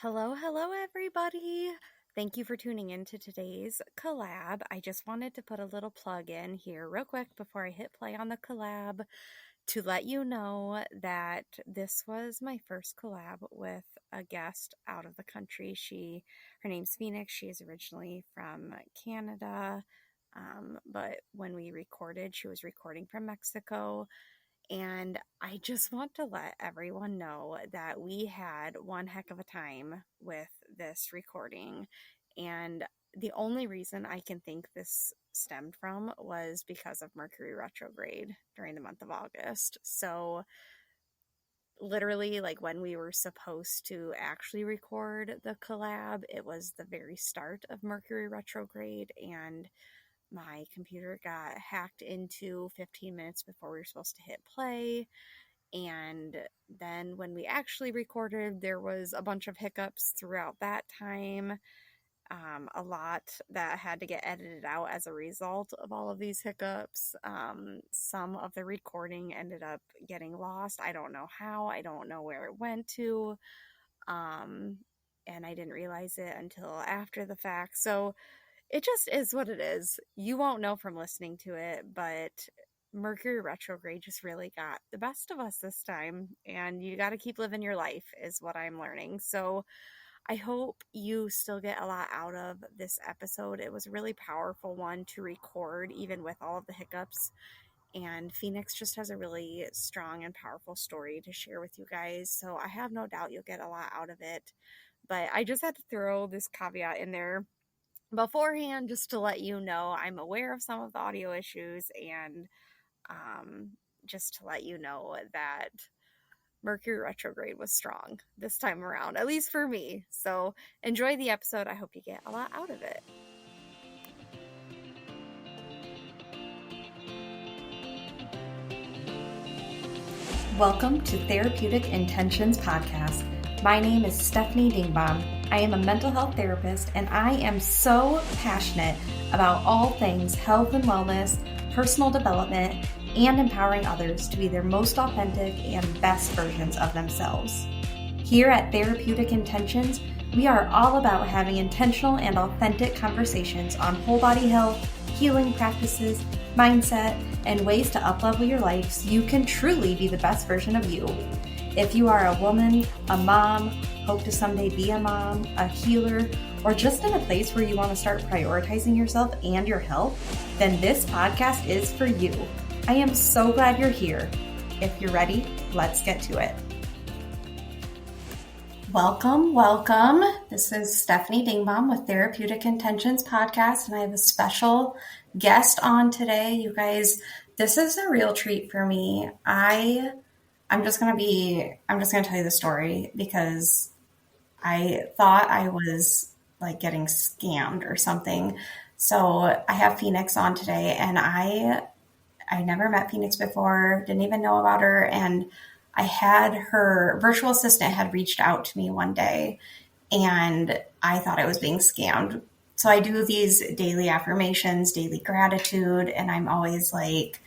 Hello, everybody. Thank you for tuning in to today's collab. I just wanted to put a little plug in here real quick before I hit play on the collab to let you know that this was my first collab with a guest out of the country. Her name's Phoenix. She is originally from Canada, but when we recorded, she was recording from Mexico. And I just want to let everyone know that we had one heck of a time with this recording. And the only reason I can think this stemmed from was because of Mercury Retrograde during the month of August. So literally, like when we were supposed to actually record the collab, it was the very start of Mercury Retrograde, and my computer got hacked into 15 minutes before we were supposed to hit play. And then when we actually recorded, there was a bunch of hiccups throughout that time. A lot that had to get edited out as a result of all of these hiccups. Some of the recording ended up getting lost. I don't know how. I don't know where it went to. And I didn't realize it until after the fact. So it just is what it is. You won't know from listening to it, but Mercury Retrograde just really got the best of us this time, and you got to keep living your life is what I'm learning. So I hope you still get a lot out of this episode. It was a really powerful one to record, even with all of the hiccups. And Phoenix just has a really strong and powerful story to share with you guys. So I have no doubt you'll get a lot out of it. But I just had to throw this caveat in there beforehand just to let you know I'm aware of some of the audio issues, and just to let you know that Mercury Retrograde was strong this time around, at least for me. So enjoy the episode. I hope you get a lot out of it. Welcome to Therapeutic Intentions Podcast. My name is Stephanie Dingbaum. I am a mental health therapist, and I am so passionate about all things health and wellness, personal development, and empowering others to be their most authentic and best versions of themselves. Here at Therapeutic Intentions, we are all about having intentional and authentic conversations on whole body health, healing practices, mindset, and ways to uplevel your life so you can truly be the best version of you. If you are a woman, a mom, hope to someday be a mom, a healer, or just in a place where you want to start prioritizing yourself and your health, then this podcast is for you. I am so glad you're here. If you're ready, let's get to it. Welcome. This is Stephanie Dingbaum with Therapeutic Intentions Podcast, and I have a special guest on today. You guys, this is a real treat for me. I'm just going to tell you the story because I thought I was like getting scammed or something. So I have Phoenix on today, and I never met Phoenix before, didn't even know about her. And I had her virtual assistant had reached out to me one day, and I thought I was being scammed. So I do these daily affirmations, daily gratitude, and I'm always like,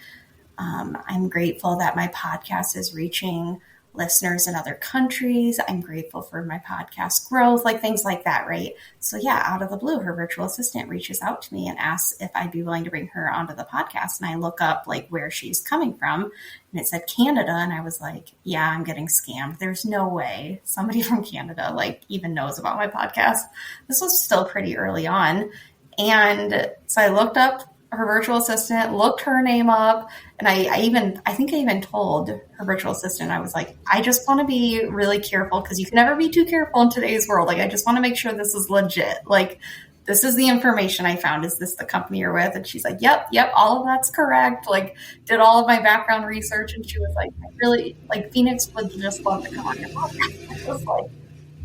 I'm grateful that my podcast is reaching listeners in other countries. I'm grateful for my podcast growth, like things like that, right? So yeah, out of the blue, her virtual assistant reaches out to me and asks if I'd be willing to bring her onto the podcast. And I look up like where she's coming from, and it said Canada. And I was like, yeah, I'm getting scammed. There's no way somebody from Canada like even knows about my podcast. This was still pretty early on. And so I looked up her virtual assistant, looked her name up, and I think I even told her virtual assistant, I was like, I just want to be really careful because you can never be too careful in today's world. Like, I just want to make sure this is legit. Like, this is the information I found. Is this the company you're with? And she's like, yep, all of that's correct. Like, did all of my background research. And she was like, I really, like, Phoenix would just love to come on your podcast. I was like,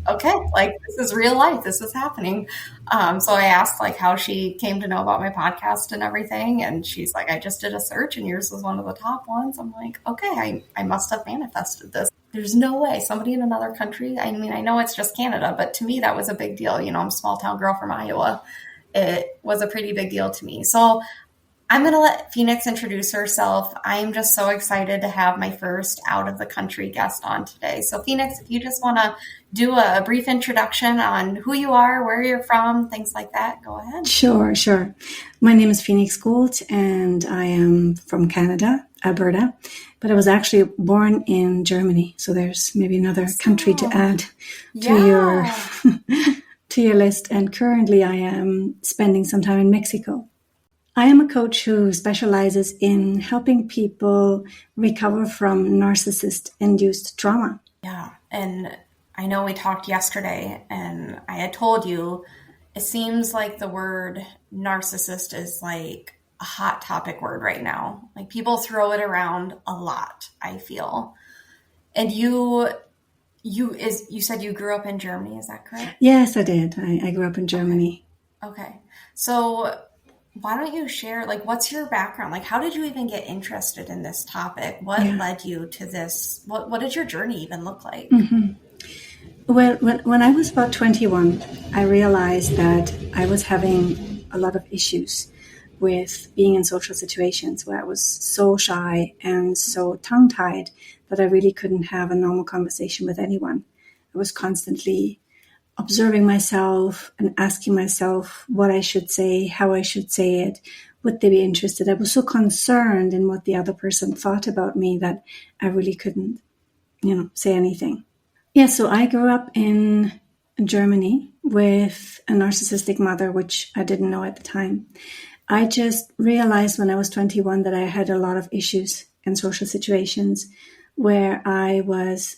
okay, like this is real life. This is happening. So I asked like how she came to know about my podcast and everything. And she's like, I just did a search and yours was one of the top ones. I'm like, okay, I must have manifested this. There's no way somebody in another country. I mean, I know it's just Canada, but to me, that was a big deal. You know, I'm a small town girl from Iowa. It was a pretty big deal to me. So I'm going to let Phoenix introduce herself. I am just so excited to have my first out of the country guest on today. So Phoenix, if you just want to do a brief introduction on who you are, where you're from, things like that, go ahead. Sure. My name is Phoenix Gould, and I am from Canada, Alberta, but I was actually born in Germany. So there's maybe another country to add to your to your list. And currently I am spending some time in Mexico. I am a coach who specializes in helping people recover from narcissist-induced trauma. Yeah, and I know we talked yesterday, and I had told you it seems like the word narcissist is like a hot topic word right now. Like people throw it around a lot, I feel. And you said you grew up in Germany, is that correct? Yes, I did. I grew up in Germany. Okay. So why don't you share, like, what's your background? Like, how did you even get interested in this topic? What led you to this? What did your journey even look like? Mm-hmm. Well, when I was about 21, I realized that I was having a lot of issues with being in social situations where I was so shy and so tongue-tied that I really couldn't have a normal conversation with anyone. I was constantly observing myself and asking myself what I should say, how I should say it, would they be interested? I was so concerned in what the other person thought about me that I really couldn't, say anything. Yeah, so I grew up in Germany with a narcissistic mother, which I didn't know at the time. I just realized when I was 21 that I had a lot of issues in social situations where I was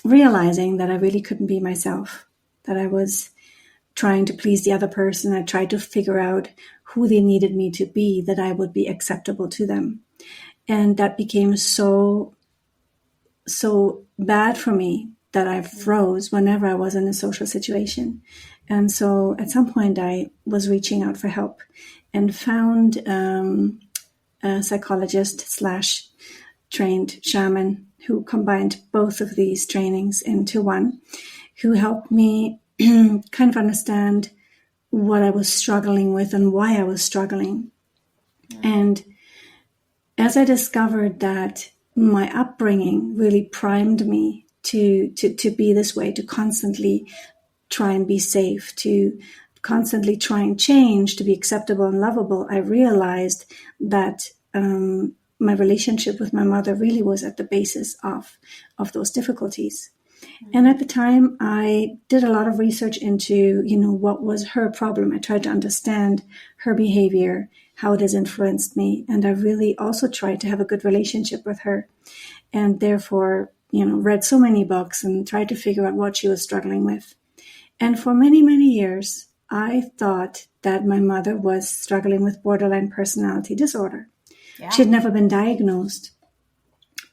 realizing that I really couldn't be myself, that I was trying to please the other person. I tried to figure out who they needed me to be, that I would be acceptable to them. And that became so bad for me that I froze whenever I was in a social situation. And so at some point I was reaching out for help and found a psychologist / trained shaman who combined both of these trainings into one, who helped me kind of understand what I was struggling with and why I was struggling. And as I discovered that my upbringing really primed me to be this way, to constantly try and be safe, to constantly try and change, to be acceptable and lovable, I realized that my relationship with my mother really was at the basis of those difficulties. And at the time, I did a lot of research into, what was her problem. I tried to understand her behavior, how it has influenced me. And I really also tried to have a good relationship with her. And therefore, read so many books and tried to figure out what she was struggling with. And for many, many years, I thought that my mother was struggling with borderline personality disorder. Yeah. She had never been diagnosed.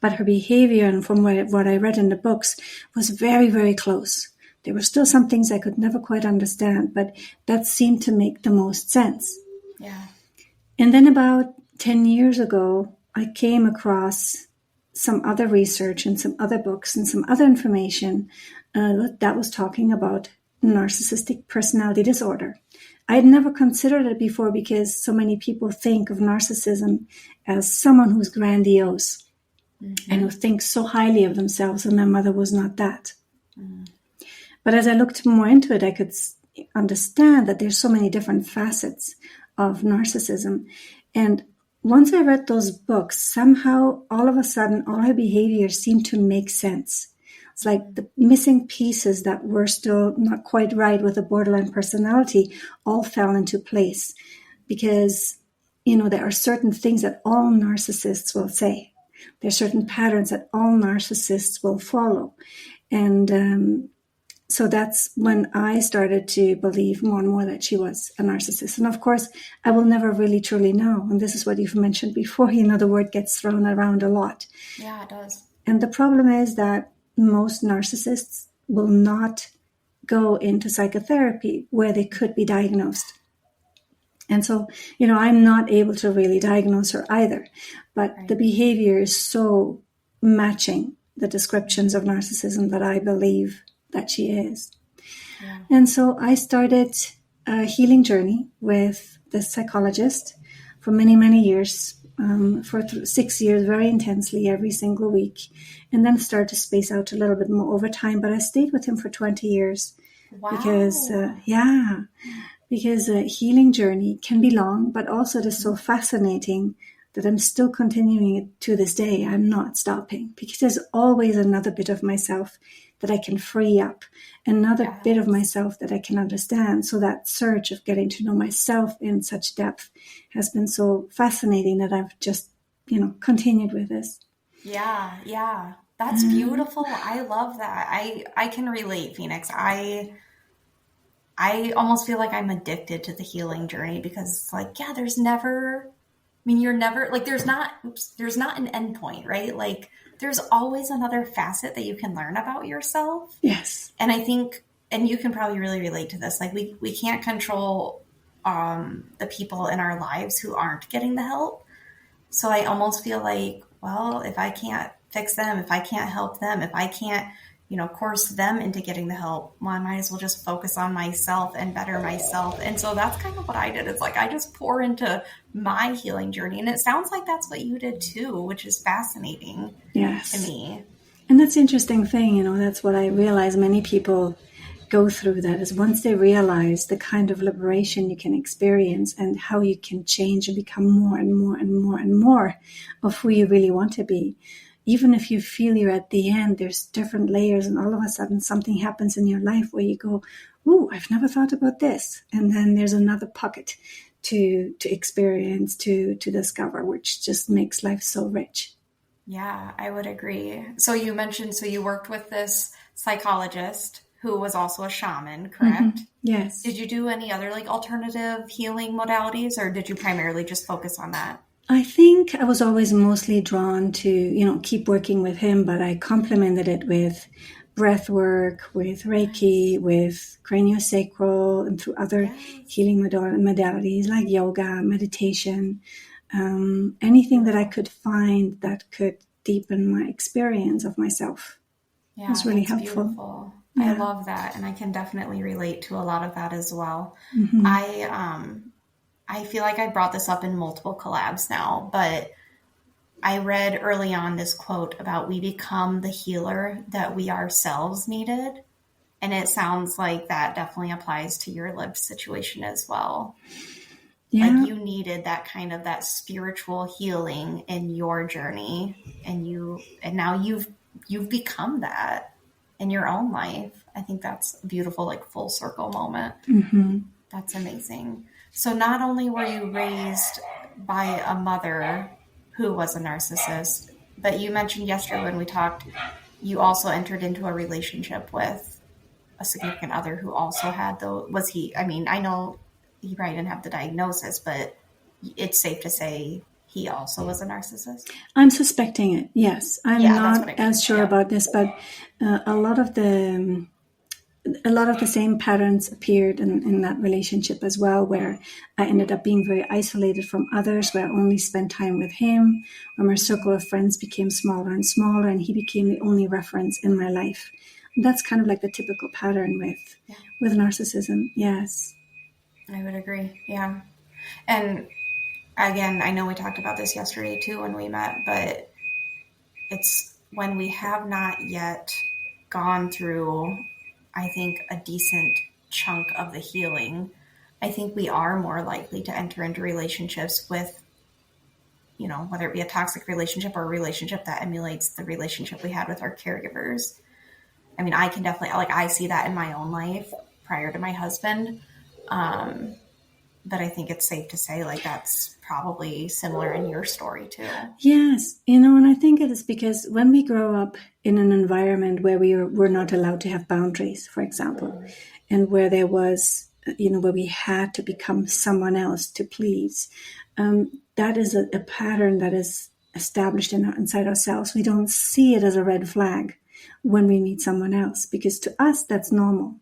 But her behavior, and from what I read in the books, was very, very close. There were still some things I could never quite understand, but that seemed to make the most sense. Yeah. And then about 10 years ago, I came across some other research and some other books and some other information that was talking about narcissistic personality disorder. I had never considered it before because so many people think of narcissism as someone who's grandiose. Mm-hmm. And who thinks so highly of themselves, and my mother was not that. Mm. But as I looked more into it, I could understand that there's so many different facets of narcissism. And once I read those books, somehow, all of a sudden, all her behaviors seemed to make sense. It's like the missing pieces that were still not quite right with the borderline personality all fell into place. Because, there are certain things that all narcissists will say. There are certain patterns that all narcissists will follow. And so that's when I started to believe more and more that she was a narcissist. And of course, I will never really truly know. And this is what you've mentioned before. The word gets thrown around a lot. Yeah, it does. And the problem is that most narcissists will not go into psychotherapy where they could be diagnosed. And so, I'm not able to really diagnose her either. But right. The behavior is so matching the descriptions of narcissism that I believe that she is. Yeah. And so I started a healing journey with the psychologist for many, many years, for 6 years, very intensely every single week, and then started to space out a little bit more over time. But I stayed with him for 20 years. Wow. Because a healing journey can be long, but also it is so fascinating that I'm still continuing it to this day. I'm not stopping, because there's always another bit of myself that I can free up, another bit of myself that I can understand. So that search of getting to know myself in such depth has been so fascinating that I've just, continued with this. Yeah. That's beautiful. I love that. I can relate, Phoenix. I almost feel like I'm addicted to the healing journey, because it's like, you're never like, there's not an end point, right? Like, there's always another facet that you can learn about yourself. Yes. And I think, and you can probably really relate to this, like we can't control the people in our lives who aren't getting the help. So I almost feel like, well, if I can't fix them, if I can't help them, if I can't, course them into getting the help, well, I might as well just focus on myself and better myself. And so that's kind of what I did. It's like, I just pour into my healing journey. And it sounds like that's what you did too, which is fascinating to me. And that's the interesting thing, that's what I realize many people go through, that is, once they realize the kind of liberation you can experience and how you can change and become more and more and more and more of who you really want to be. Even if you feel you're at the end, there's different layers, and all of a sudden something happens in your life where you go, ooh, I've never thought about this. And then there's another pocket to experience, to discover, which just makes life so rich. Yeah, I would agree. So you mentioned, you worked with this psychologist who was also a shaman, correct? Mm-hmm. Yes. Did you do any other alternative healing modalities, or did you primarily just focus on that? I think I was always mostly drawn to, keep working with him, but I complemented it with breath work, with Reiki, with craniosacral, and through other healing modalities like yoga, meditation, anything that I could find that could deepen my experience of myself. Yeah, it was really helpful. Beautiful. Yeah. I love that, and I can definitely relate to a lot of that as well. Mm-hmm. I feel like I brought this up in multiple collabs now, but I read early on this quote about, we become the healer that we ourselves needed. And it sounds like that definitely applies to your lived situation as well. Yeah. Like, you needed that kind of that spiritual healing in your journey, and now you've become that in your own life. I think that's a beautiful, full circle moment. Mm-hmm. That's amazing. So not only were you raised by a mother who was a narcissist, but you mentioned yesterday when we talked, you also entered into a relationship with a significant other who also had I know he probably didn't have the diagnosis, but it's safe to say he also was a narcissist? I'm suspecting it, yes. I'm not as sure about this, but a lot of the same patterns appeared in that relationship as well, where I ended up being very isolated from others, where I only spent time with him, where my circle of friends became smaller and smaller, and he became the only reference in my life. And that's kind of like the typical pattern with narcissism, yes. I would agree, yeah. And again, I know we talked about this yesterday too when we met, but it's when we have not yet gone through, I think, a decent chunk of the healing, I think we are more likely to enter into relationships with, whether it be a toxic relationship or a relationship that emulates the relationship we had with our caregivers. I mean, I can definitely, I see that in my own life prior to my husband. But I think it's safe to say, that's probably similar in your story too. Yes. And I think it is because when we grow up in an environment where we're not allowed to have boundaries, for example, and where there was, where we had to become someone else to please, that is a pattern that is established inside ourselves. We don't see it as a red flag when we meet someone else, because to us, that's normal.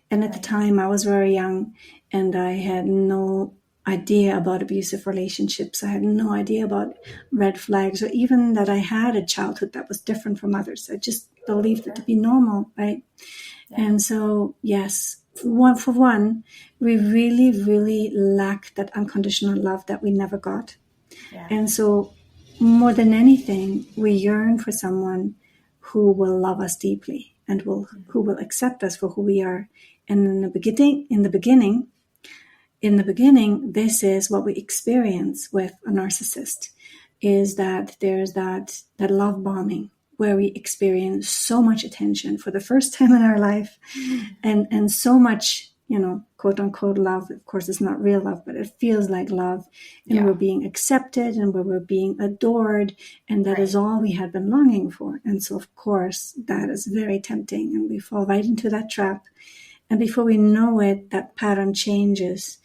And at the time, I was very young, and I had no idea about abusive relationships. I had no idea about red flags, or even that I had a childhood that was different from others. I just believed it to be normal, right? Yeah. And so, yes, for one, we really, really lack that unconditional love that we never got. Yeah. And so more than anything, we yearn for someone who will love us deeply and who will accept us for who we are. And in the beginning, this is what we experience with a narcissist, is that there's that love bombing where we experience so much attention for the first time in our life, and so much, quote unquote love. Of course, it's not real love, but it feels like love, and we're being accepted and we're being adored, and that is all we had been longing for. And so, of course, that is very tempting, and we fall right into that trap. And before we know it, that pattern changes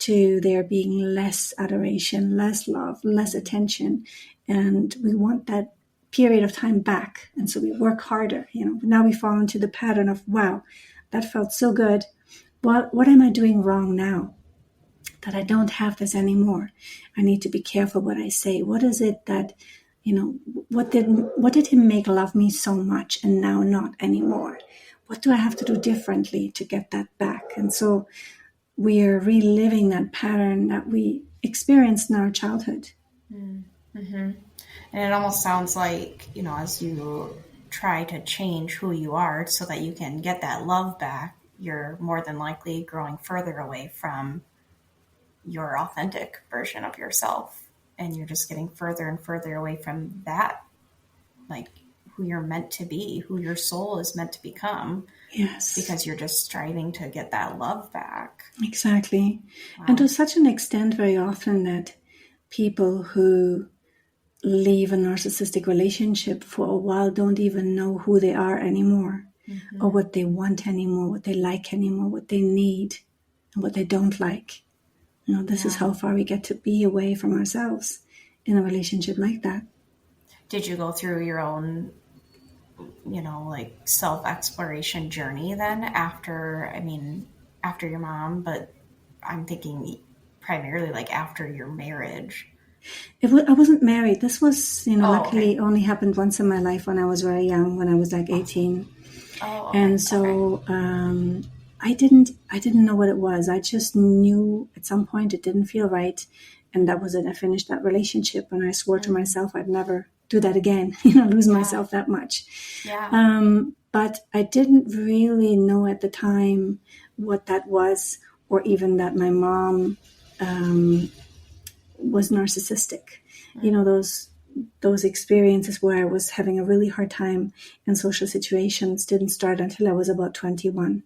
to there being less adoration, less love, less attention. And we want that period of time back. And so we work harder. Now we fall into the pattern of, wow, that felt so good. What am I doing wrong now that I don't have this anymore? I need to be careful what I say. What is it that, what did him make love me so much and now not anymore? What do I have to do differently to get that back? And so we are reliving that pattern that we experienced in our childhood. Mm-hmm. And it almost sounds like, as you try to change who you are so that you can get that love back, you're more than likely growing further away from your authentic version of yourself. And you're just getting further and further away from that, like who you're meant to be, who your soul is meant to become. Yes. Because you're just striving to get that love back. Exactly. Wow. And to such an extent, very often, that people who leave a narcissistic relationship for a while don't even know who they are anymore, or what they want anymore, what they like anymore, what they need, and what they don't like. This is how far we get to be away from ourselves in a relationship like that. Did you go through your own, like self-exploration journey then after your mom, but I'm thinking primarily like after your marriage? I wasn't married. This was, luckily only happened once in my life when I was very young, when I was like 18. Oh, and so I didn't know what it was. I just knew at some point it didn't feel right. And that was it. I finished that relationship, and I swore to myself I'd never do that again, lose myself that much. Yeah. But I didn't really know at the time what that was, or even that my mom was narcissistic. Those experiences where I was having a really hard time in social situations didn't start until I was about 21.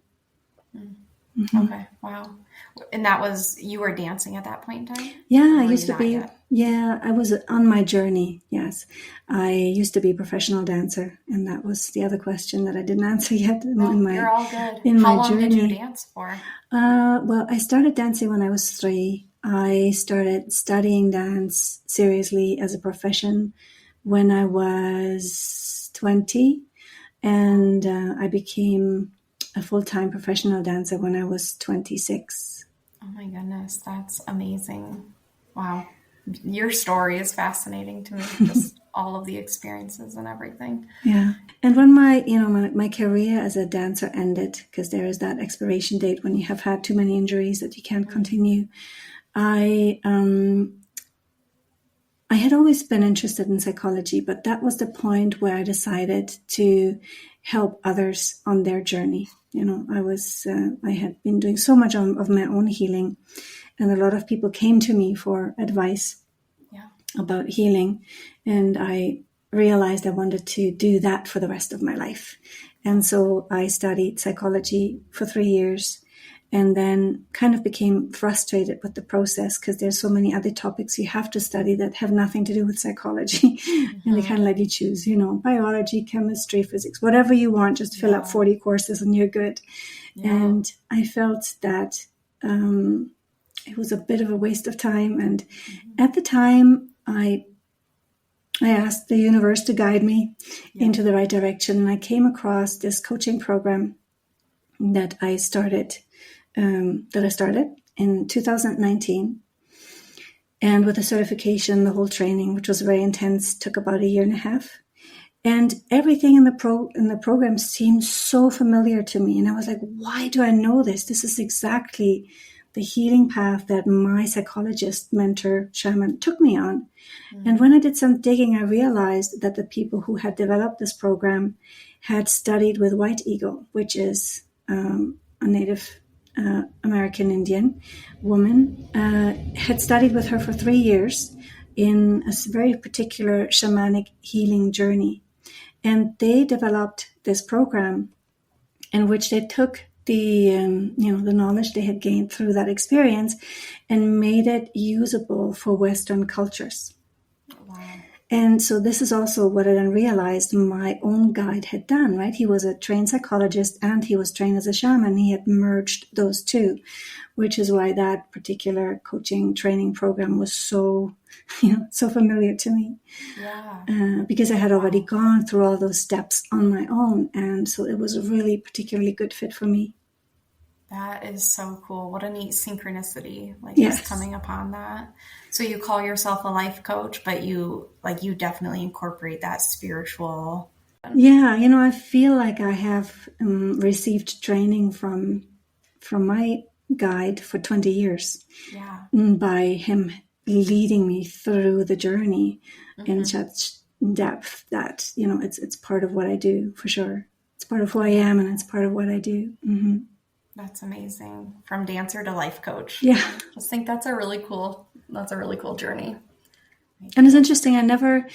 Okay. Wow. And that was, you were dancing at that point in time? Yeah, I used to be. Yet? Yeah, I was on my journey. Yes. I used to be a professional dancer. And that was the other question that I didn't answer yet. You're all good. How long did you dance for? Well, I started dancing when I was 3. I started studying dance seriously as a profession when I was 20. And I became a full-time professional dancer when I was 26. Oh my goodness, that's amazing. Wow. Your story is fascinating to me, just all of the experiences and everything. Yeah. And when my career as a dancer ended, because there is that expiration date when you have had too many injuries that you can't continue, I had always been interested in psychology, but that was the point where I decided to help others on their journey. I had been doing so much of my own healing, and a lot of people came to me for advice about healing. And I realized I wanted to do that for the rest of my life. And so I studied psychology for 3 years, and then kind of became frustrated with the process because there's so many other topics you have to study that have nothing to do with psychology. And they kind of let you choose, biology, chemistry, physics, whatever you want, just fill up 40 courses and you're good. And I felt that it was a bit of a waste of time. And at the time, I asked the universe to guide me into the right direction. And I came across this coaching program that I started in 2019. And with the certification, the whole training, which was very intense, took about 1.5 years. And everything in the program seemed so familiar to me. And I was like, why do I know this? This is exactly the healing path that my psychologist, mentor, shaman took me on. And when I did some digging, I realized that the people who had developed this program had studied with White Eagle, which is a Native American Indian woman, had studied with her for 3 years in a very particular shamanic healing journey. And they developed this program in which they took the the knowledge they had gained through that experience and made it usable for Western cultures. Wow. And so this is also what I then realized my own guide had done, right? He was a trained psychologist and he was trained as a shaman. He had merged those two, which is why that particular coaching training program was so, so familiar to me. Yeah. Because I had already gone through all those steps on my own. And so it was a really particularly good fit for me. That is so cool. What a neat synchronicity, Yes. Just coming upon that. So you call yourself a life coach, but you definitely incorporate that spiritual. Yeah, I feel like I have received training from my guide for 20 years. Yeah. By him leading me through the journey in such depth that, it's part of what I do, for sure. It's part of who I am, and it's part of what I do. Mm-hmm. That's amazing. From dancer to life coach. Yeah. I just think that's a really cool journey. And it's interesting. I never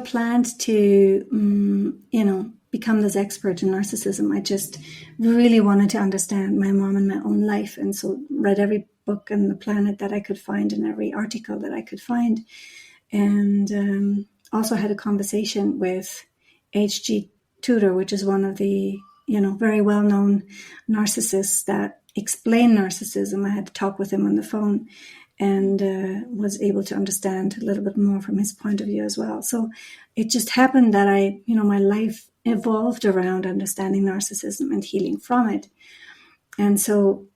planned to, become this expert in narcissism. I just really wanted to understand my mom and my own life. And so read every book on the planet that I could find and every article that I could find. And also had a conversation with H.G. Tudor, which is one of the very well-known narcissists that explain narcissism. I had to talk with him on the phone and was able to understand a little bit more from his point of view as well. So it just happened that my life evolved around understanding narcissism and healing from it. And so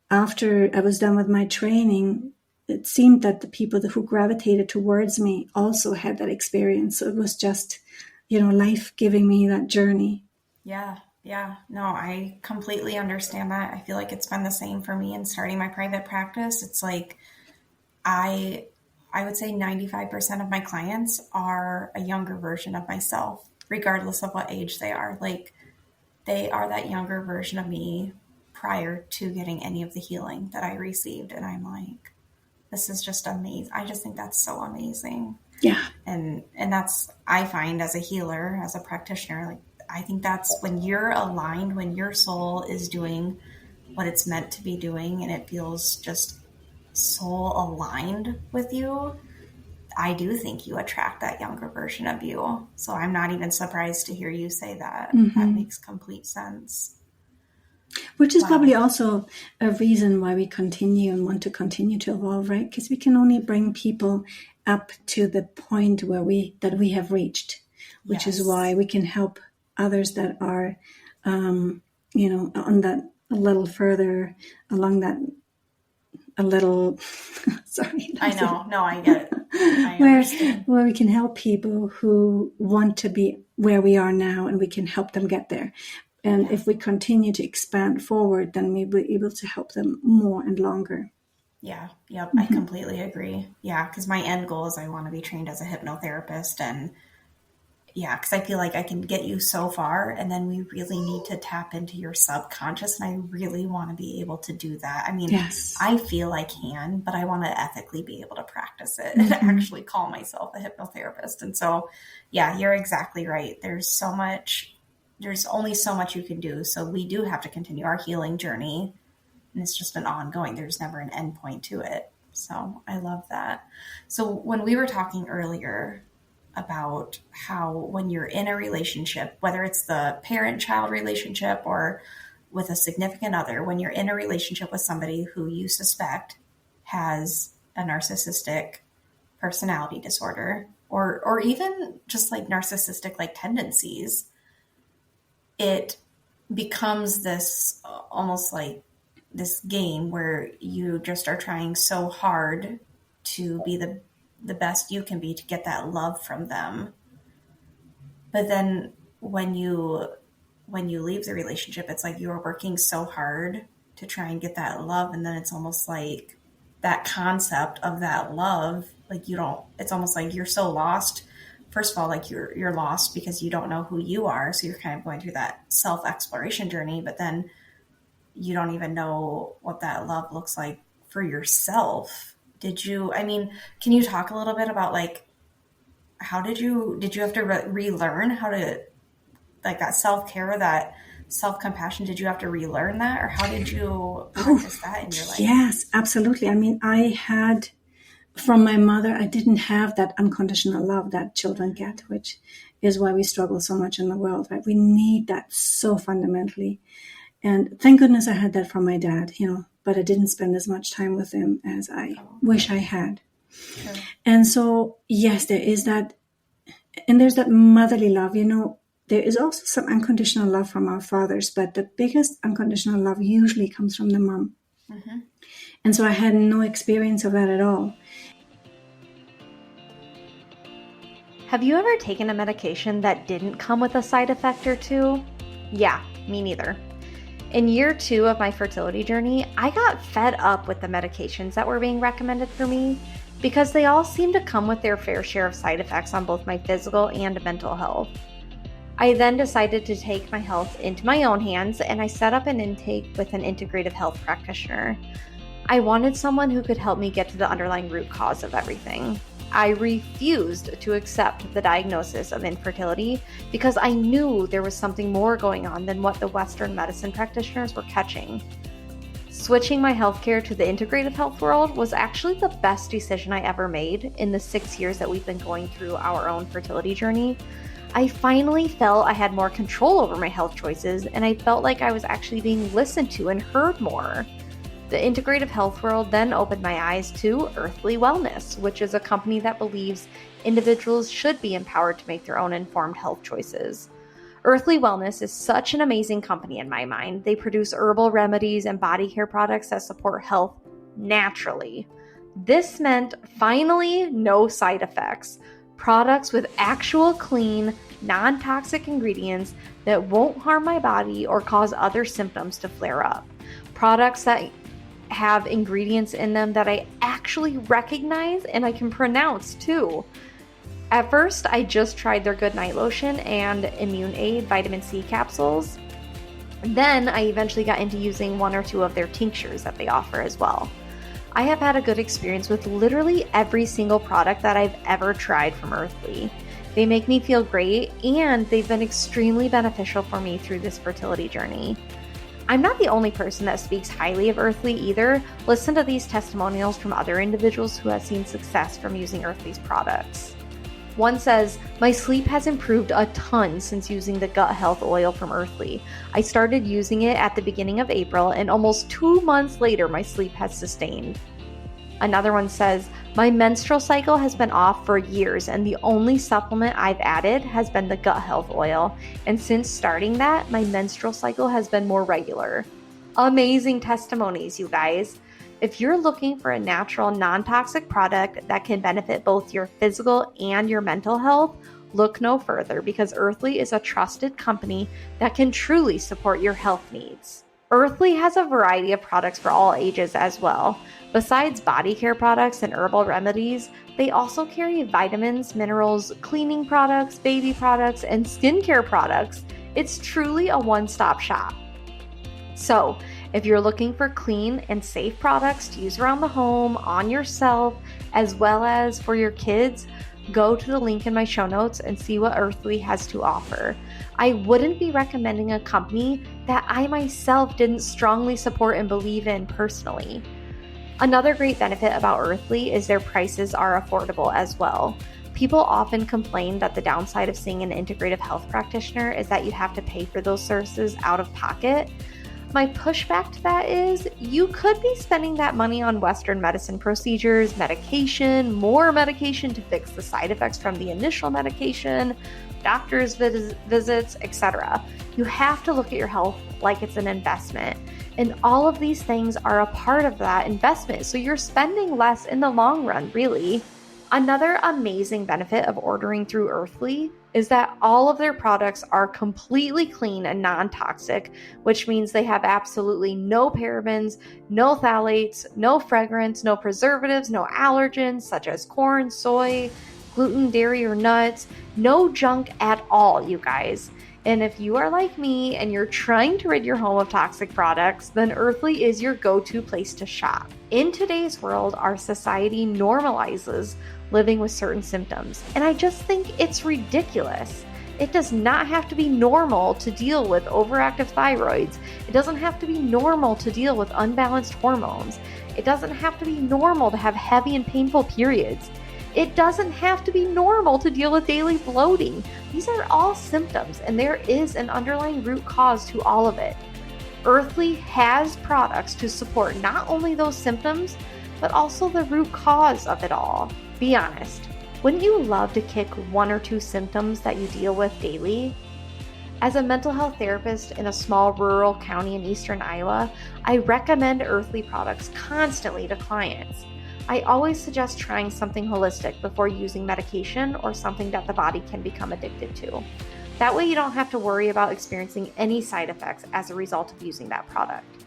after I was done with my training, it seemed that the people who gravitated towards me also had that experience. So it was just, life giving me that journey. Yeah. Yeah. No, I completely understand that. I feel like it's been the same for me in starting my private practice. It's like I would say 95% of my clients are a younger version of myself, regardless of what age they are. Like, they are that younger version of me prior to getting any of the healing that I received. And I'm like, this is just amazing. I just think that's so amazing. Yeah. And that's, I find as a healer, as a practitioner, like, I think that's when you're aligned, when your soul is doing what it's meant to be doing and it feels just soul aligned with you, I do think you attract that younger version of you. So I'm not even surprised to hear you say that. That makes complete sense. Which is probably also a reason why we continue and want to continue to evolve, right? Because we can only bring people up to the point where we have reached, which is why we can help others that are, on that a little further along that. A little, sorry. I know. No, I get it. Where we can help people who want to be where we are now, and we can help them get there. And if we continue to expand forward, then we'll be able to help them more and longer. Yeah. Yep. I completely agree. Yeah. Because my end goal is I want to be trained as a hypnotherapist. And yeah, because I feel like I can get you so far, and then we really need to tap into your subconscious. And I really want to be able to do that. I mean, I feel I can, but I want to ethically be able to practice it and actually call myself a hypnotherapist. And so, yeah, you're exactly right. There's only so much you can do. So we do have to continue our healing journey. And it's just an ongoing, there's never an end point to it. So I love that. So when we were talking earlier about how when you're in a relationship, whether it's the parent-child relationship or with a significant other, when you're in a relationship with somebody who you suspect has a narcissistic personality disorder, or even just like narcissistic-like tendencies, it becomes this almost like this game where you just are trying so hard to be the best you can be to get that love from them. But then when you leave the relationship, it's like you're working so hard to try and get that love, and then it's almost like that concept of that love, like it's almost like you're so lost. First of all, like you're lost because you don't know who you are, so you're kind of going through that self-exploration journey, but then you don't even know what that love looks like for yourself. Can you talk a little bit about like how did you have to relearn how to, like, that self-care, that self-compassion? Did you have to relearn that, or how did you practice that in your life? Yes, absolutely. I mean, I had, from my mother, I didn't have that unconditional love that children get, which is why we struggle so much in the world, right? We need that so fundamentally. And thank goodness I had that from my dad, but I didn't spend as much time with him as I wish I had. Sure. And so, yes, there is that, and there's that motherly love, There is also some unconditional love from our fathers, but the biggest unconditional love usually comes from the mom. Mm-hmm. And so I had no experience of that at all. Have you ever taken a medication that didn't come with a side effect or two? Yeah, me neither. In year 2 of my fertility journey, I got fed up with the medications that were being recommended for me because they all seemed to come with their fair share of side effects on both my physical and mental health. I then decided to take my health into my own hands, and I set up an intake with an integrative health practitioner. I wanted someone who could help me get to the underlying root cause of everything. I refused to accept the diagnosis of infertility because I knew there was something more going on than what the Western medicine practitioners were catching. Switching my healthcare to the integrative health world was actually the best decision I ever made in the 6 years that we've been going through our own fertility journey. I finally felt I had more control over my health choices, and I felt like I was actually being listened to and heard more. The integrative health world then opened my eyes to Earthly Wellness, which is a company that believes individuals should be empowered to make their own informed health choices. Earthly Wellness is such an amazing company in my mind. They produce herbal remedies and body care products that support health naturally. This meant finally no side effects. Products with actual clean, non-toxic ingredients that won't harm my body or cause other symptoms to flare up. Products that have ingredients in them that I actually recognize and I can pronounce too. At first, I just tried their Good Night Lotion and Immune Aid vitamin C capsules. Then I eventually got into using 1 or 2 of their tinctures that they offer as well. I have had a good experience with literally every single product that I've ever tried from Earthly. They make me feel great, and they've been extremely beneficial for me through this fertility journey. I'm not the only person that speaks highly of Earthly either. Listen to these testimonials from other individuals who have seen success from using Earthly's products. One says, "My sleep has improved a ton since using the gut health oil from Earthly. I started using it at the beginning of April, and almost 2 months later, my sleep has sustained." Another one says, "My menstrual cycle has been off for years, and the only supplement I've added has been the gut health oil. And since starting that, my menstrual cycle has been more regular." Amazing testimonies, you guys. If you're looking for a natural, non-toxic product that can benefit both your physical and your mental health, look no further, because Earthly is a trusted company that can truly support your health needs. Earthly has a variety of products for all ages as well. Besides body care products and herbal remedies, they also carry vitamins, minerals, cleaning products, baby products, and skincare products. It's truly a one-stop shop. So, if you're looking for clean and safe products to use around the home, on yourself, as well as for your kids, go to the link in my show notes and see what Earthly has to offer. I wouldn't be recommending a company that I myself didn't strongly support and believe in personally. Another great benefit about Earthly is their prices are affordable as well. People often complain that the downside of seeing an integrative health practitioner is that you have to pay for those services out of pocket. My pushback to that is you could be spending that money on Western medicine procedures, medication, more medication to fix the side effects from the initial medication, doctor's visits, etc. You have to look at your health like it's an investment. And all of these things are a part of that investment. So you're spending less in the long run, really. Another amazing benefit of ordering through Earthly is that all of their products are completely clean and non-toxic, which means they have absolutely no parabens, no phthalates, no fragrance, no preservatives, no allergens such as corn, soy, gluten, dairy, or nuts, no junk at all, you guys. And if you are like me and you're trying to rid your home of toxic products, then Earthly is your go-to place to shop. In today's world, our society normalizes living with certain symptoms, and I just think it's ridiculous. It does not have to be normal to deal with overactive thyroids. It doesn't have to be normal to deal with unbalanced hormones. It doesn't have to be normal to have heavy and painful periods. It doesn't have to be normal to deal with daily bloating. These are all symptoms, and there is an underlying root cause to all of it. Earthly has products to support not only those symptoms, but also the root cause of it all. Be honest, wouldn't you love to kick one or two symptoms that you deal with daily? As a mental health therapist in a small rural county in eastern Iowa, I recommend Earthly products constantly to clients. I always suggest trying something holistic before using medication or something that the body can become addicted to. That way you don't have to worry about experiencing any side effects as a result of using that product.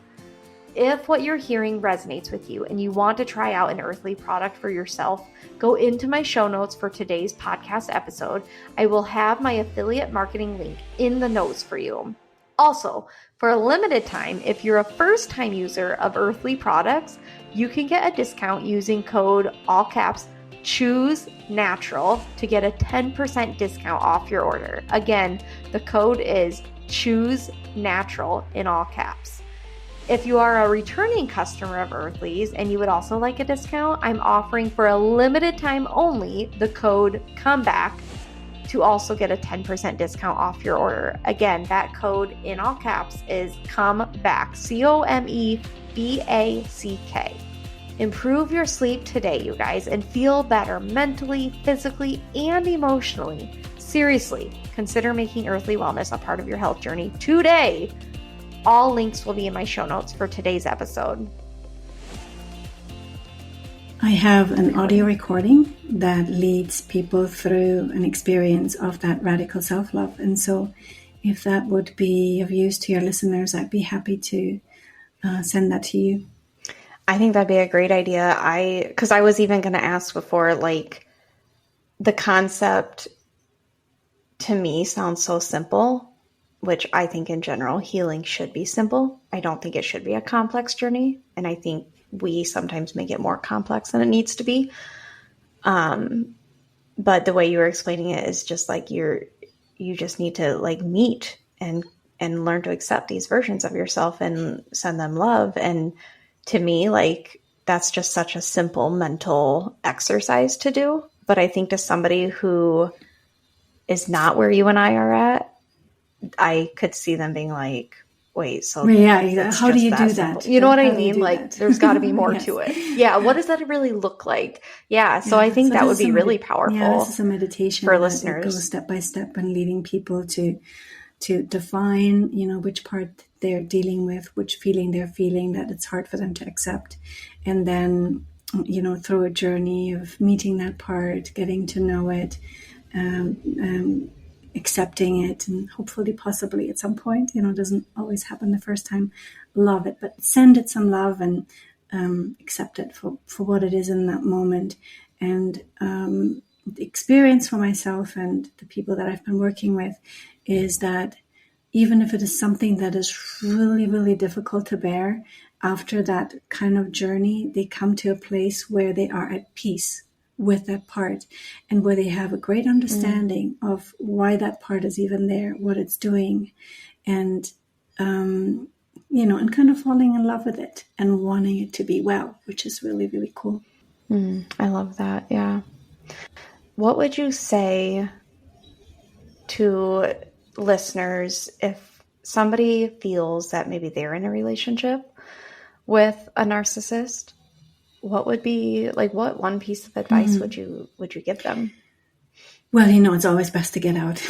If what you're hearing resonates with you and you want to try out an Earthly product for yourself, go into my show notes for today's podcast episode. I will have my affiliate marketing link in the notes for you. Also, for a limited time, if you're a first-time user of Earthly products, you can get a discount using code, all caps, Choose Natural to get a 10% discount off your order. Again, the code is Choose Natural in all caps. If you are a returning customer of Earthly's and you would also like a discount, I'm offering for a limited time only the code COMEBACK to also get a 10% discount off your order. Again, that code in all caps is COMEBACK, COMEBACK. Improve your sleep today, you guys, and feel better mentally, physically, and emotionally. Seriously, consider making Earthly Wellness a part of your health journey today. All links will be in my show notes for today's episode. I have an audio recording that leads people through an experience of that radical self-love. And so if that would be of use to your listeners, I'd be happy to send that to you. I think that'd be a great idea. Because I was even going to ask before, like, the concept to me sounds so simple, which I think in general, healing should be simple. I don't think it should be a complex journey. And I think we sometimes make it more complex than it needs to be. But the way you were explaining it is just like you just need to like meet and learn to accept these versions of yourself and send them love. And to me, like, that's just such a simple mental exercise to do. But I think to somebody who is not where you and I are at, I could see them being like, wait, so yeah, how do you do simple? that? You know what I How do you mean? do Like, that? there's got to be more Yes. to it. Yeah. What does that really look like? Yeah. So I think that would be really powerful. Yeah, this is a meditation for that listeners. goes step by step and leading people to define, which part they're dealing with, which feeling they're feeling that it's hard for them to accept. And then, through a journey of meeting that part, getting to know it, accepting it, and hopefully, possibly at some point, doesn't always happen the first time, love it, but send it some love and accept it for what it is in that moment. And the experience for myself and the people that I've been working with is that even if it is something that is really, really difficult to bear, after that kind of journey, they come to a place where they are at peace with that part and where they have a great understanding of why that part is even there, what it's doing, and, and kind of falling in love with it and wanting it to be well, which is really, really cool. I love that. Yeah. What would you say to listeners if somebody feels that maybe they're in a relationship with a narcissist? What would be like, what one piece of advice would you give them? Well, it's always best to get out.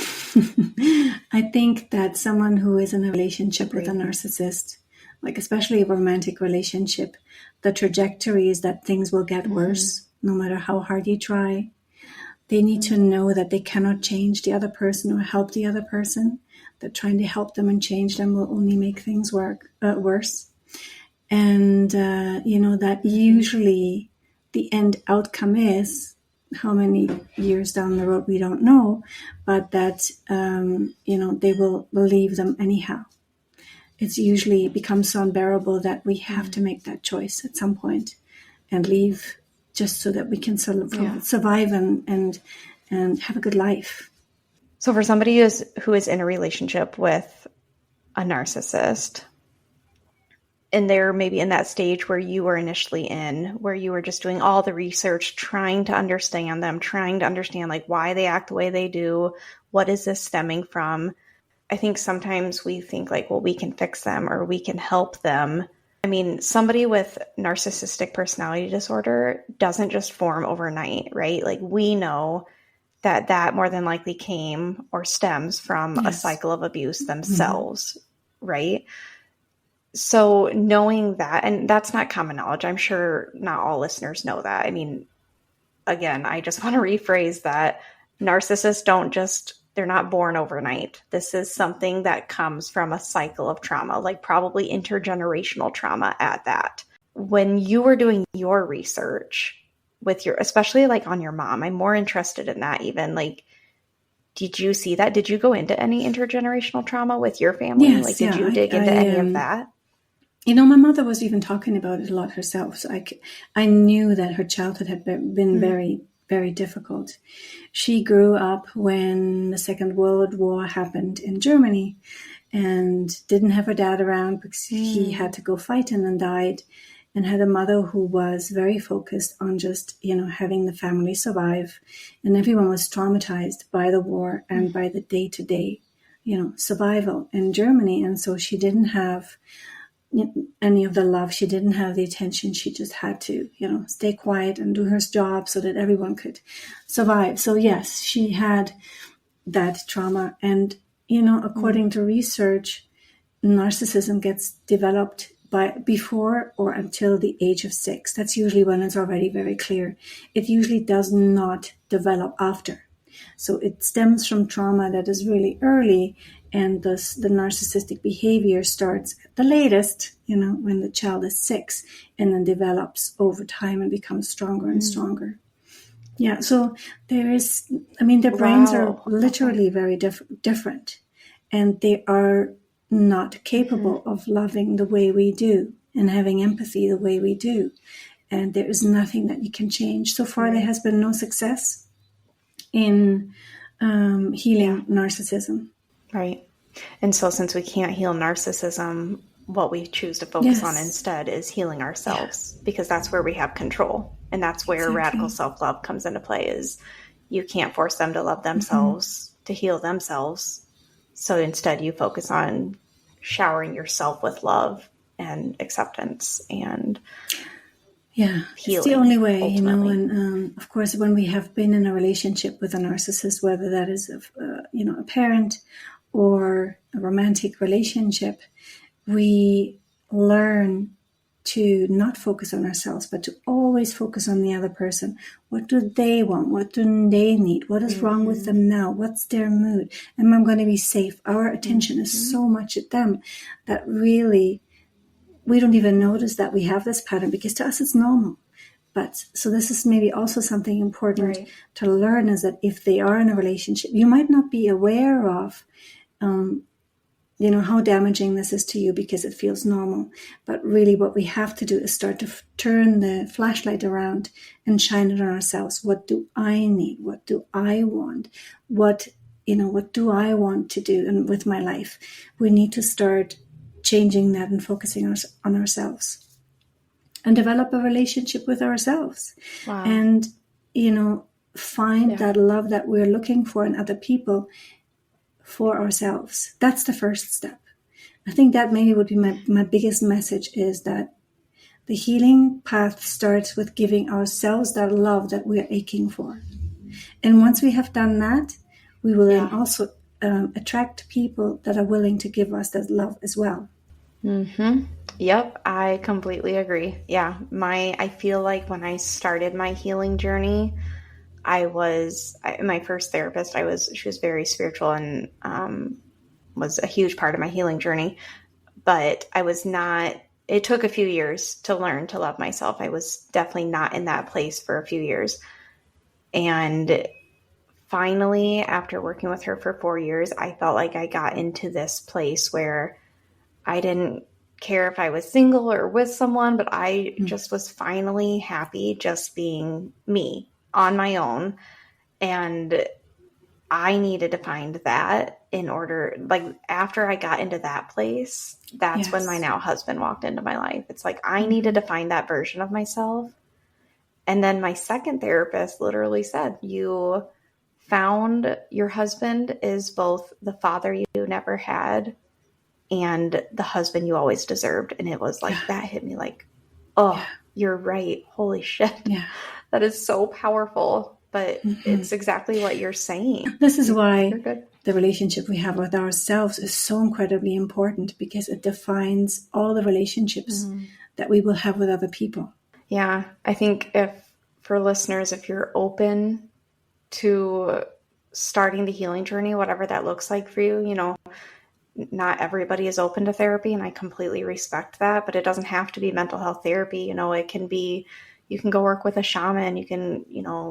I think that someone who is in a relationship with a narcissist, like especially a romantic relationship, the trajectory is that things will get worse, no matter how hard you try. They need to know that they cannot change the other person or help the other person, that trying to help them and change them will only make things worse. And, that usually the end outcome is, how many years down the road we don't know, but that, they will leave them anyhow. It's usually becomes so unbearable that we have to make that choice at some point and leave, just so that we can survive and have a good life. So for somebody who is in a relationship with a narcissist, and they're maybe in that stage where you were initially in, where you were just doing all the research, trying to understand them, trying to understand like why they act the way they do, what is this stemming from? I think sometimes we think like, well, we can fix them or we can help them. I mean, somebody with narcissistic personality disorder doesn't just form overnight, right? Like we know that more than likely came or stems from a cycle of abuse themselves, right? So knowing that, and that's not common knowledge. I'm sure not all listeners know that. I mean, again, I just want to rephrase that. Narcissists they're not born overnight. This is something that comes from a cycle of trauma, like probably intergenerational trauma at that. When you were doing your research with especially like on your mom, I'm more interested in that even. Like, did you see that? Did you go into any intergenerational trauma with your family? Yes, did you dig into any of that? My mother was even talking about it a lot herself. So I knew that her childhood had been very, very difficult. She grew up when the Second World War happened in Germany and didn't have her dad around because he had to go fight and then died, and had a mother who was very focused on just, having the family survive. And everyone was traumatized by the war and by the day-to-day, survival in Germany. And so she didn't have any of the love. She didn't have the attention. She just had to, stay quiet and do her job so that everyone could survive. So yes, she had that trauma. And, according to research, narcissism gets developed before or until the age of 6. That's usually when it's already very clear. It usually does not develop after. So it stems from trauma that is really early, and thus the narcissistic behavior starts at the latest, when the child is 6, and then develops over time and becomes stronger and stronger. Yeah, so their brains are literally very different, and they are not capable of loving the way we do and having empathy the way we do. And there is nothing that you can change. So far, there has been no success in healing narcissism. Right. And so since we can't heal narcissism, what we choose to focus on instead is healing ourselves, because that's where we have control. And that's where radical self-love comes into play. Is you can't force them to love themselves, to heal themselves. So instead you focus on showering yourself with love and acceptance and healing. It's the only way, ultimately. And of course, when we have been in a relationship with a narcissist, whether that is a parent or a romantic relationship, we learn to not focus on ourselves, but to always focus on the other person. What do they want? What do they need? What is wrong with them now? What's their mood? Am I going to be safe? Our attention is so much at them that really we don't even notice that we have this pattern, because to us it's normal. But so this is maybe also something important to learn, is that if they are in a relationship, you might not be aware of how damaging this is to you because it feels normal. But really what we have to do is start to turn the flashlight around and shine it on ourselves. What do I need? What do I want? What do I want to do with my life? We need to start changing that and focusing on ourselves and develop a relationship with ourselves. Wow. And, find that love that we're looking for in other people for ourselves. That's the first step. I think that maybe would be my biggest message, is that the healing path starts with giving ourselves that love that we're aching for. And once we have done that, we will then also attract people that are willing to give us that love as well. Yep, I completely agree. Yeah, I feel like when I started my healing journey, my first therapist, she was very spiritual and was a huge part of my healing journey. But it took a few years to learn to love myself. I was definitely not in that place for a few years. And finally, after working with her for 4 years, I felt like I got into this place where I didn't care if I was single or with someone, but I just was finally happy just being me on my own. And I needed to find that in order, like after I got into that place, that's when my now husband walked into my life. It's like I needed to find that version of myself. And then my second therapist literally said, you found your husband is both the father you never had and the husband you always deserved. And it was like, that hit me like, you're right. Holy shit. Yeah. That is so powerful. But it's exactly what you're saying. This is why the relationship we have with ourselves is so incredibly important, because it defines all the relationships that we will have with other people. Yeah. I think for listeners, if you're open to starting the healing journey, whatever that looks like for you, not everybody is open to therapy, and I completely respect that, but it doesn't have to be mental health therapy. It can be, you can go work with a shaman. You can,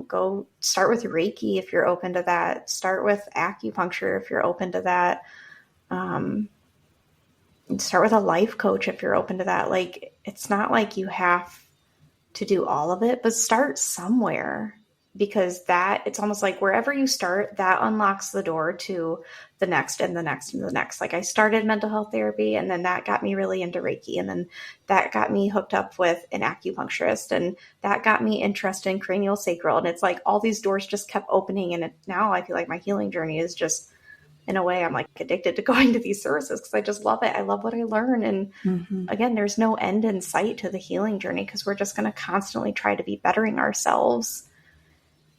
go start with Reiki if you're open to that. Start with acupuncture if you're open to that. Start with a life coach if you're open to that. Like, it's not like you have to do all of it, but start somewhere, because it's almost like wherever you start, that unlocks the door to the next and the next and the next. Like I started mental health therapy, and then that got me really into Reiki. And then that got me hooked up with an acupuncturist, and that got me interested in cranial sacral. And it's like all these doors just kept opening. And now I feel like my healing journey is just, in a way, I'm like addicted to going to these services because I just love it. I love what I learn. And again, there's no end in sight to the healing journey, because we're just going to constantly try to be bettering ourselves.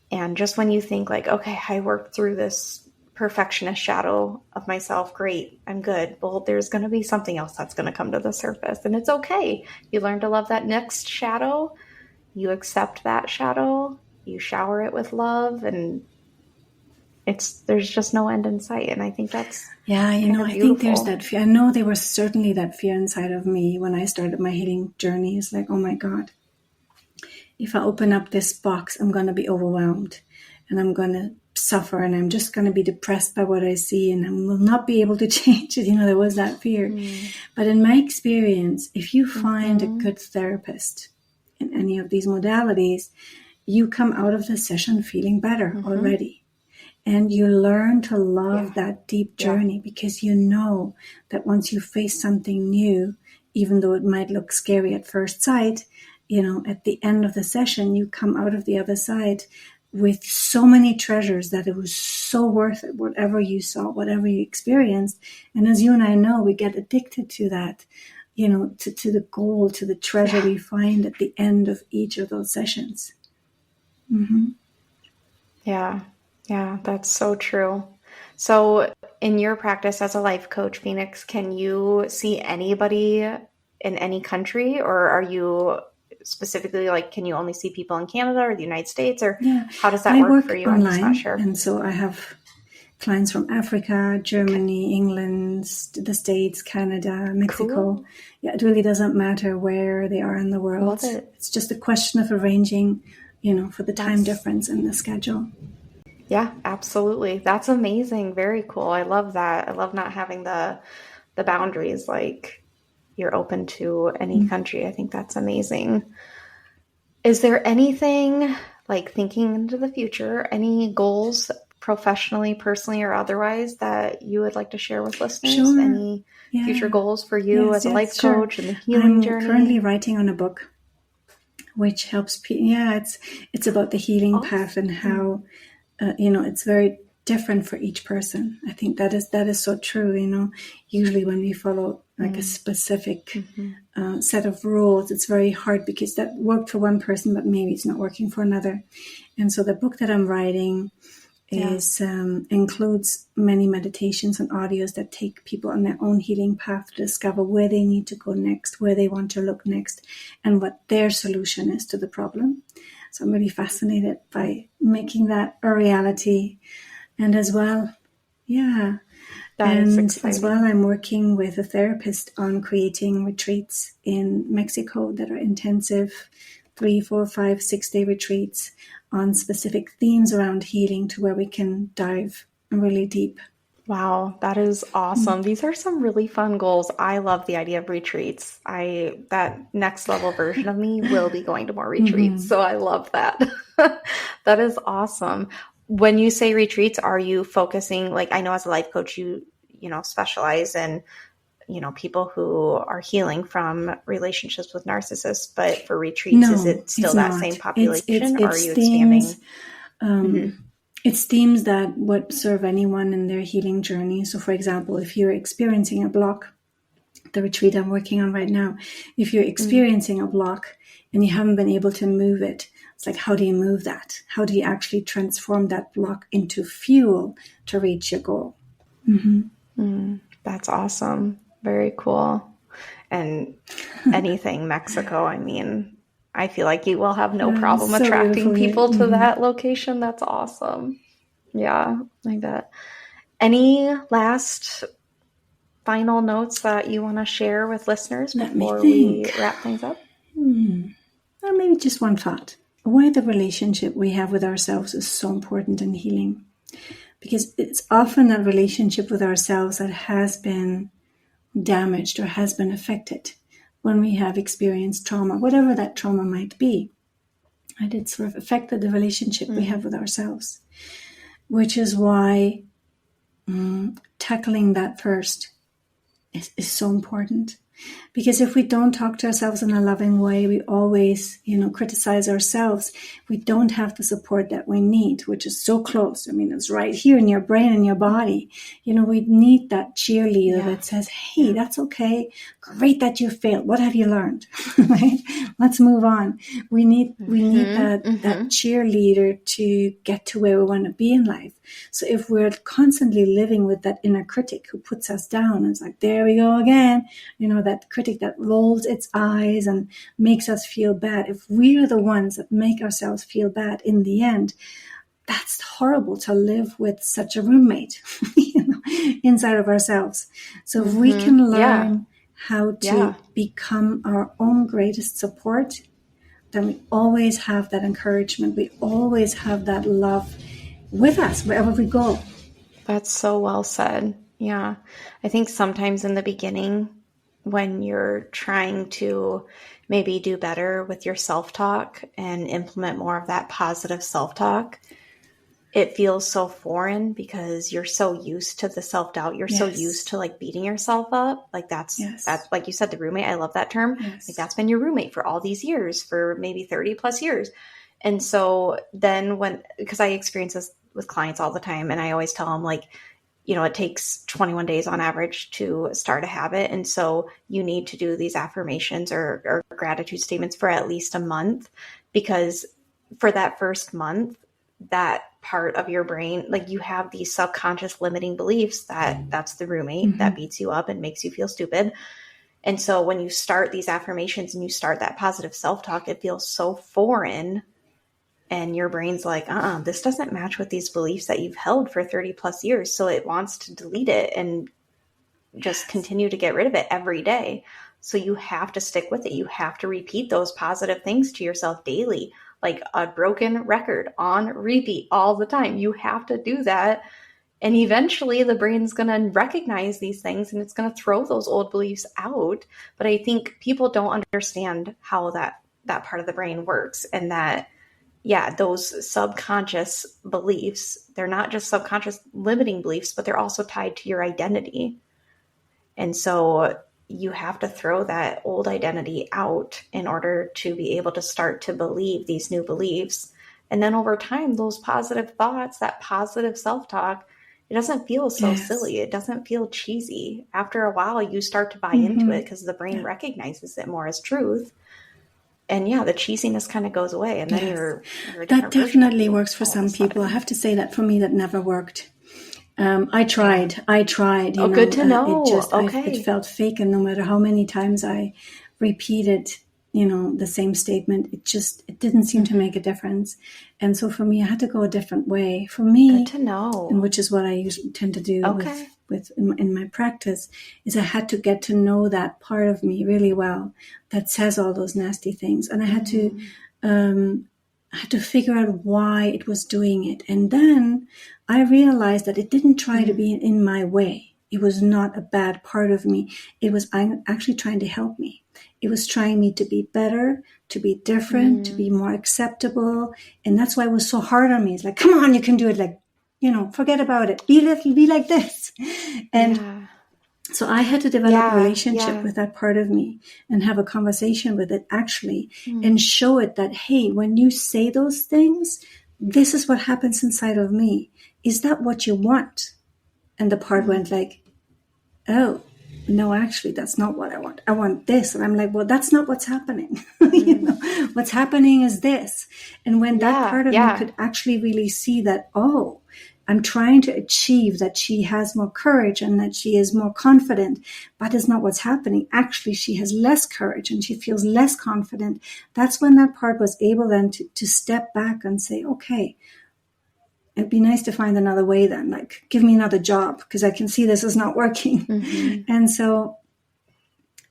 And just when you think like, okay, I worked through this perfectionist shadow of myself, great, I'm good. Well, there's going to be something else that's going to come to the surface, and it's okay. You learn to love that next shadow. You accept that shadow. You shower it with love, and there's just no end in sight. And I think that's I think there's that fear. I know there was certainly that fear inside of me when I started my healing journey. It's like, oh my God, if I open up this box, I'm going to be overwhelmed, and I'm going to suffer, and I'm just going to be depressed by what I see, and I will not be able to change it. There was that fear. But in my experience, if you find a good therapist in any of these modalities, you come out of the session feeling better already. And you learn to love that deep journey, because you know that once you face something new, even though it might look scary at first sight, at the end of the session, you come out of the other side with so many treasures that it was so worth it, whatever you saw, whatever you experienced. And as you and I know, we get addicted to that, to the gold, to the treasure we find at the end of each of those sessions. Yeah, that's so true. So in your practice as a life coach, Phoenix, can you see anybody in any country, or are you specifically like, can you only see people in Canada or the United States, or how does that work for you? Online, I'm just not sure. And so I have clients from Africa, Germany, England, the States, Canada, Mexico. Cool. Yeah, it really doesn't matter where they are in the world. Love it. It's just a question of arranging, for the time difference in the schedule. Yeah, absolutely. That's amazing. Very cool. I love that. I love not having the boundaries, like you're open to any country. I think that's amazing. Is there anything, like thinking into the future, any goals professionally, personally, or otherwise that you would like to share with listeners? Sure. Any future goals for you as a life coach and the healing journey? I'm currently writing on a book which helps people. It's about the healing path and how it's very different for each person. I think that is so true. Usually when we follow like a specific set of rules, it's very hard because that worked for one person, but maybe it's not working for another. And so the book that I'm writing is includes many meditations and audios that take people on their own healing path to discover where they need to go next, where they want to look next, and what their solution is to the problem. So I'm really fascinated by making that a reality. And as well, yeah. That is And exciting. as well, I'm working with a therapist on creating retreats in Mexico that are intensive 3, 4, 5, 6-day retreats on specific themes around healing to where we can dive really deep. Wow, that is awesome. These are some really fun goals. I love the idea of retreats. That next level version of me will be going to more retreats. So I love that. That is awesome. When you say retreats, are you focusing, like, I know as a life coach, you specialize in, people who are healing from relationships with narcissists, but for retreats, is it still that same population, or are you expanding? It's themes that would serve anyone in their healing journey. So for example, if you're experiencing a block, the retreat I'm working on right now, if you're experiencing a block and you haven't been able to move it, it's like, how do you move that? How do you actually transform that block into fuel to reach your goal? That's awesome. Very cool. And anything Mexico, I mean, I feel like you will have no problem so attracting beautiful. people to that location. That's awesome. Yeah, I bet. Any last final notes that you want to share with listeners before we wrap things up? Or maybe just one thought. Why the relationship we have with ourselves is so important in healing. Because it's often that relationship with ourselves that has been damaged or has been affected when we have experienced trauma, whatever that trauma might be. And it sort of affected the relationship we have with ourselves, which is why tackling that first is so important. Because if we don't talk to ourselves in a loving way, we always, criticize ourselves. We don't have the support that we need, which is so close. I mean, it's right here in your brain and your body. We need that cheerleader that says, hey, that's okay. Great that you failed. What have you learned? Right? Let's move on. We need that cheerleader to get to where we want to be in life. So if we're constantly living with that inner critic who puts us down, it's like, there we go again. That critic that rolls its eyes and makes us feel bad. If we are the ones that make ourselves feel bad in the end, that's horrible to live with such a roommate, inside of ourselves. So if we can learn how to become our own greatest support, then we always have that encouragement. We always have that love with us wherever we go. That's so well said. Yeah. I think sometimes in the beginning, when you're trying to maybe do better with your self-talk and implement more of that positive self-talk, it feels so foreign because you're so used to the self-doubt. You're so used to like beating yourself up. Like that's like you said, the roommate. I love that term. Like that's been your roommate for all these years, for maybe 30 plus years. And so then because I experience this with clients all the time, and I always tell them like, it takes 21 days on average to start a habit. And so you need to do these affirmations or gratitude statements for at least a month, because for that first month, that part of your brain, like you have these subconscious limiting beliefs that's the roommate that beats you up and makes you feel stupid. And so when you start these affirmations and you start that positive self-talk, it feels so foreign. And your brain's like, this doesn't match with these beliefs that you've held for 30 plus years. So it wants to delete it and just continue to get rid of it every day. So you have to stick with it. You have to repeat those positive things to yourself daily, like a broken record on repeat all the time. You have to do that. And eventually the brain's going to recognize these things and it's going to throw those old beliefs out. But I think people don't understand how that part of the brain works, and that those subconscious beliefs, they're not just subconscious limiting beliefs, but they're also tied to your identity. And so you have to throw that old identity out in order to be able to start to believe these new beliefs. And then over time, those positive thoughts, that positive self-talk, it doesn't feel so silly. It doesn't feel cheesy. After a while, you start to buy into it because the brain recognizes it more as truth. and yeah, the cheesiness kind of goes away, and then Yes. you're a That different version of definitely you works for all of some a people. I sudden. have to say that for me, that never worked. I tried, Oh, good to know. Okay. It felt fake. And no matter how many times I repeated, the same statement, it didn't seem to make a difference. And so for me, I had to go a different way. For me, Good to know. and which is what I usually tend to do Okay. in my practice, is I had to get to know that part of me really well that says all those nasty things. And I had to figure out why it was doing it. And then I realized that it didn't try to be in my way. It was not a bad part of me. It was actually trying to help me. It was trying me to be better, to be different, to be more acceptable. And that's why it was so hard on me. It's like, come on, you can do it. Like, forget about it. Be like this. And so I had to develop a relationship with that part of me and have a conversation with it actually and show it that, hey, when you say those things, this is what happens inside of me. Is that what you want? And the part went like, oh, no, actually, that's not what I want. I want this. And I'm like, well, that's not what's happening. What's happening is this. And when that part of me could actually really see that, oh, I'm trying to achieve that she has more courage and that she is more confident, but it's not what's happening. Actually, she has less courage and she feels less confident. That's when that part was able then to step back and say, okay, it'd be nice to find another way then, like give me another job because I can see this is not working. And so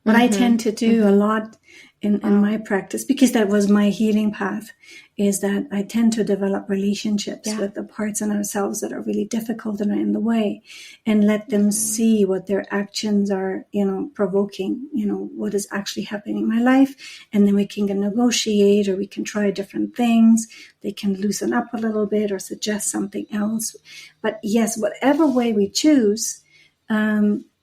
what I tend to do a lot in my practice, because that was my healing path, is that I tend to develop relationships with the parts in ourselves that are really difficult and are in the way, and let them see what their actions are, provoking, what is actually happening in my life. And then we can negotiate, or we can try different things. They can loosen up a little bit or suggest something else. But yes, whatever way we choose,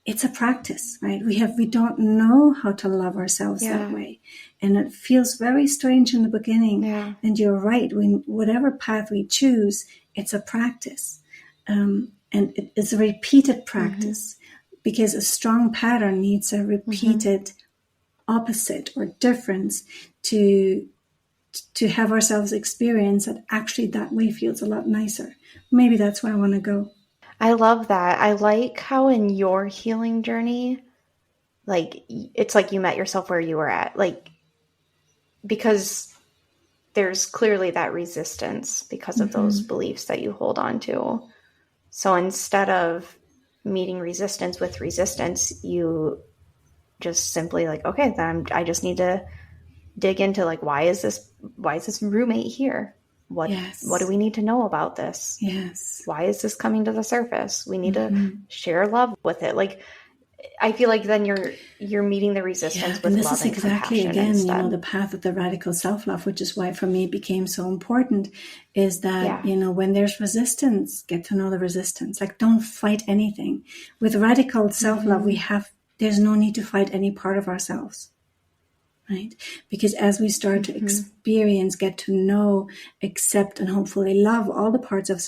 it's a practice, right? We don't know how to love ourselves that way. And it feels very strange in the beginning. And you're right. Whatever path we choose, it's a practice. And it's a repeated practice because a strong pattern needs a repeated opposite or difference to have ourselves experience that actually that way feels a lot nicer. Maybe that's where I want to go. I love that. I like how in your healing journey, like, it's like you met yourself where you were at, like, because there's clearly that resistance because of those beliefs that you hold on to. So instead of meeting resistance with resistance, you just simply like, okay, then I just need to dig into like, why is this roommate here? What do we need to know about this? Why is this coming to the surface? We need to share love with it. Like, I feel like then you're meeting the resistance with love and compassion. And this is exactly, again, the path of the radical self-love, which is why for me it became so important, is that, when there's resistance, get to know the resistance. Like, don't fight anything. With radical self-love, there's no need to fight any part of ourselves. Right? Because as we start to experience, get to know, accept, and hopefully love all the parts of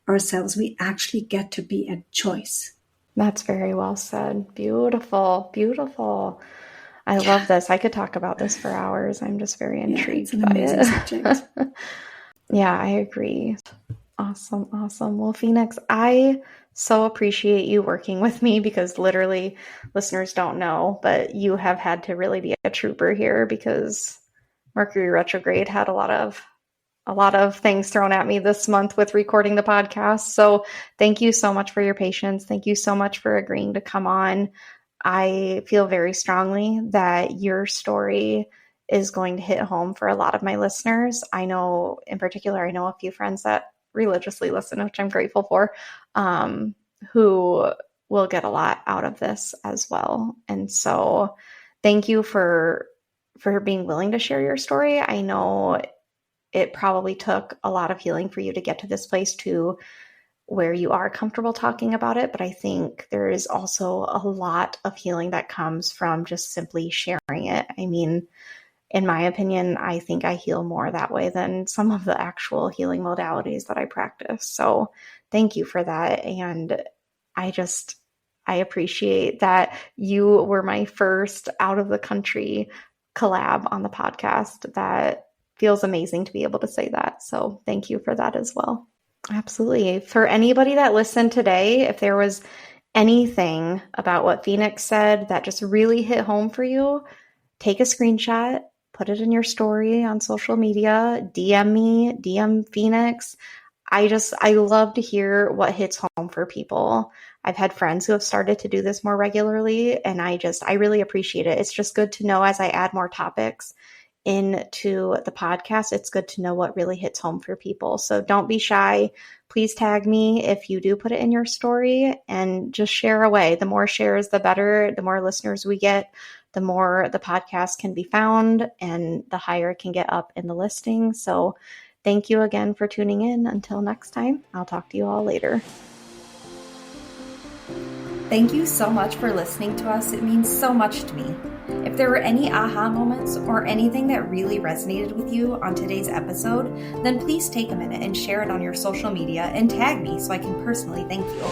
ourselves, we actually get to be a choice. That's very well said. Beautiful, beautiful. I love this. I could talk about this for hours. I'm just very intrigued by it. Subject. Yeah, I agree. Awesome, awesome. Well, Phoenix, I so appreciate you working with me, because literally listeners don't know, but you have had to really be a trooper here, because Mercury Retrograde had a lot of things thrown at me this month with recording the podcast. So thank you so much for your patience. Thank you so much for agreeing to come on. I feel very strongly that your story is going to hit home for a lot of my listeners. I know in particular, a few friends that religiously listen, which I'm grateful for, who will get a lot out of this as well. And so thank you for being willing to share your story. I know it probably took a lot of healing for you to get to this place to where you are comfortable talking about it. But I think there is also a lot of healing that comes from just simply sharing it. I mean, in my opinion, I think I heal more that way than some of the actual healing modalities that I practice. So thank you for that. And I appreciate that you were my first out of the country collab on the podcast. That feels amazing to be able to say that. So thank you for that as well. Absolutely. For anybody that listened today, if there was anything about what Phoenix said that just really hit home for you, take a screenshot, put it in your story on social media, DM me, DM Phoenix. I love to hear what hits home for people. I've had friends who have started to do this more regularly, and I really appreciate it. It's just good to know as I add more topics into the podcast, it's good to know what really hits home for people. So don't be shy. Please tag me if you do put it in your story, and just share away. The more shares, the better. The more listeners we get, the more the podcast can be found and the higher it can get up in the listing. So thank you again for tuning in. Until next time, I'll talk to you all later. Thank you so much for listening to us. It means so much to me. If there were any aha moments or anything that really resonated with you on today's episode, then please take a minute and share it on your social media and tag me so I can personally thank you.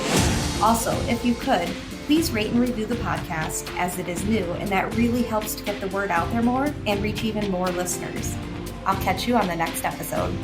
Also, if you could, please rate and review the podcast, as it is new and that really helps to get the word out there more and reach even more listeners. I'll catch you on the next episode.